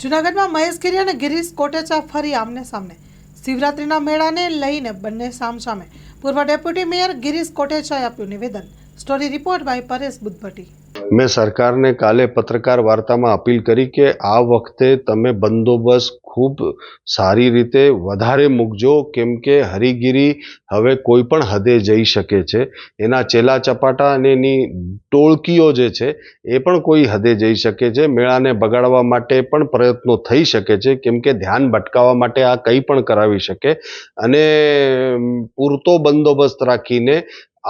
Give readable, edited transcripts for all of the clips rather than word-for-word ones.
જૂનાગઢમાં મહેશગીરી અને ગિરીશ કોટેચા ફરી આમને સામને। શિવરાત્રીના મેળાને લઈને બંને સામસામે। પૂર્વ ડેપ્યુટી મેયર ગિરીશ કોટેચાએ આપ્યું નિવેદન। Story report by Paresh Buddhbhatti. મેં સરકારને કાલે પત્રકાર વાર્તામાં અપીલ કરી કે આ વખતે તમે બંદોબસ્ત ખૂબ સારી રીતે વધારે મૂકજો, કેમ કે હરિગીરી હવે કોઈ પણ હદે જઈ શકે છે। એના ચેલા ચપાટા અને એની ટોળકીઓ જે છે એ પણ કોઈ હદે જઈ શકે છે। મેળાને બગાડવા માટે પણ પ્રયત્નો થઈ શકે છે, કેમ કે ધ્યાન ભટકાવવા માટે આ કંઈ પણ કરાવી શકે। અને પૂરતો બંદોબસ્ત રાખીને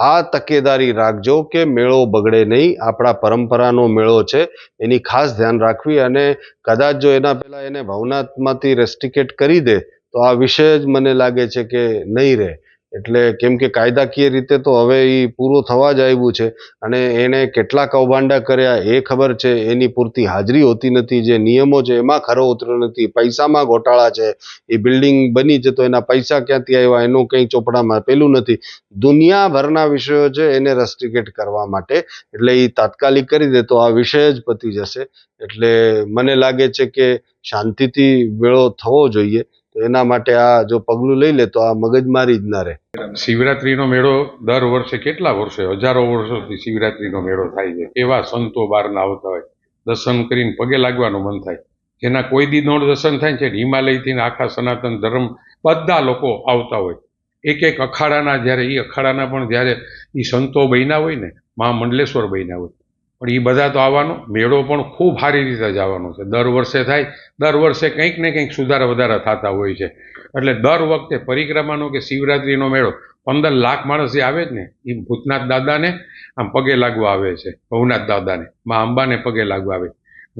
આ તકેદારી રાખજો કે મેળો બગડે નહીં। આપણા પરંપરાનો મેળો છે, એની ખાસ ધ્યાન રાખવી। અને કદાચ જો એના પહેલા એને ભવનાથમાંથી રેસ્ટ્રિકેટ કરી દે તો આ વિષય જ મને લાગે છે કે નહીં રહે। એટલે કેમ કે કાયદાકીય રીતે તો હવે એ પૂરું થવા જ આવ્યું છે અને એણે કેટલા કૌભાંડા કર્યા એ ખબર છે। એની પૂરતી હાજરી હોતી નથી, જે નિયમો છે એમાં ખરો ઉતર્યો નથી, પૈસામાં ઘોટાળા છે। એ બિલ્ડિંગ બની છે તો એના પૈસા ક્યાંથી આવ્યા એનું કંઈ ચોપડામાં પેલું નથી। દુનિયાભરના વિષયો છે એને રેસ્ટ્રિકેટ કરવા માટે, એટલે એ તાત્કાલિક કરી દે તો આ વિષય જ પતી જશે। એટલે મને લાગે છે કે શાંતિથી મેળો થવો જોઈએ, તો એના માટે આ જો પગલું લઈ લે તો આ મગજમારી જ ના રહે। શિવરાત્રીનો મેળો દર વર્ષે કેટલા વર્ષે હજારો વર્ષોથી શિવરાત્રીનો મેળો થાય છે। એવા સંતો બહારના આવતા હોય, દર્શન કરીને પગે લાગવાનું મન થાય। જેના કોઈ દી નો દર્શન થાય છે, હિમાલયથી આખા સનાતન ધર્મ બધા લોકો આવતા હોય। એક એક અખાડાના જ્યારે એ અખાડાના પણ જ્યારે એ સંતો બન્યા હોય ને, મહામંડલેશ્વર બન્યા હોય, પણ એ બધા તો આવવાનો મેળો પણ ખૂબ સારી રીતે જ આવવાનો છે। દર વર્ષે થાય, દર વર્ષે કંઈક ને કંઈક સુધારા વધારા થતા હોય છે। એટલે દર વખતે પરિક્રમાનો કે શિવરાત્રીનો મેળો 15 લાખ માણસ જે આવે જ ને, એ ભૂતનાથ દાદાને આમ પગે લાગવા આવે છે, ભવનાથ દાદાને, મા અંબાને પગે લાગવા આવે,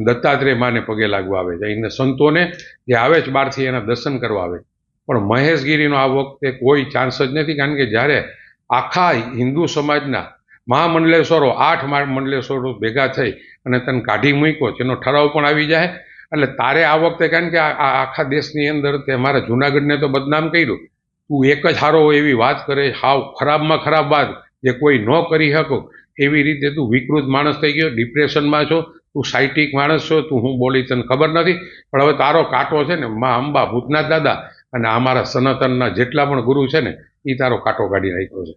દત્તાત્રેય માને પગે લાગવા આવે છે, એને સંતોને જે આવે છે બહારથી એના દર્શન કરવા આવે। પણ મહેશગીરીનો આ વખતે કોઈ ચાન્સ જ નથી, કારણ કે જ્યારે આખા હિન્દુ સમાજના મહામંડલેશ્વરો 8 મંડલેશ્વરો ભેગા થઈ અને તને કાઢી મૂક્યો, જેનો ઠરાવ પણ આવી જાય। એટલે તારે આ વખતે, કારણ કે આ આખા દેશની અંદર તે મારા જૂનાગઢને તો બદનામ કર્યું, તું એક જ હારો એવી વાત કરે, હાવ ખરાબમાં ખરાબ વાત જે કોઈ ન કરી શકો એવી રીતે તું વિકૃત માણસ થઈ ગયો, ડિપ્રેશનમાં છો, તું સાયટિક માણસ છો, તું હું બોલી તને ખબર નથી। પણ હવે તારો કાંટો છે ને મા અંબા, ભૂતનાથ દાદા અને અમારા સનાતનના જેટલા પણ ગુરુ છે ને, એ તારો કાંટો કાઢી નાખ્યો છે।